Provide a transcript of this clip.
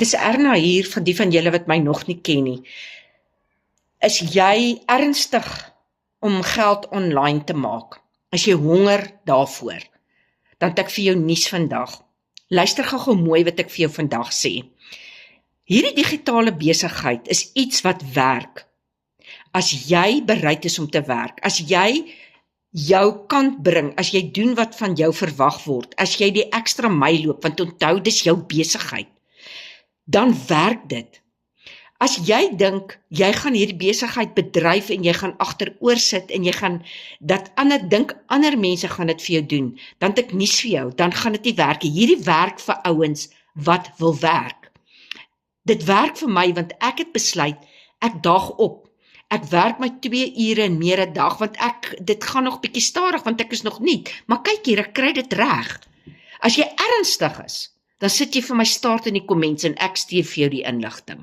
Dis Erna hier, van die van julle wat my nog nie ken nie. Is jy ernstig om geld online te maak? As jy honger daarvoor, dan het ek vir jou nuus vandag. Luister gou mooi wat ek vir jou vandag sê. Hierdie digitale besigheid is iets wat werk. As jy bereid is om te werk, as jy jou kant bring, as jy doen wat van jou verwag word, as jy die ekstra myl loop, want onthou dis jou besigheid, dan werk dit. As jy dink, jy gaan hierdie besigheid bedryf en jy gaan agteroor sit en jy gaan dink ander mense gaan dit vir jou doen, dan het ek nuus vir jou, dan gaan dit nie werk. Hierdie werk vir ouens wat wil werk. Dit werk vir my, want ek het besluit, ek daag op. Ek werk my 2 ure en meer 'n dag, want dit gaan nog bietjie stadig, want ek is nog nie. Maar kyk hier, ek kry dit reg. As jy ernstig is, dan sit jy vir my staart in die comments en ek stuur vir jou die inligting.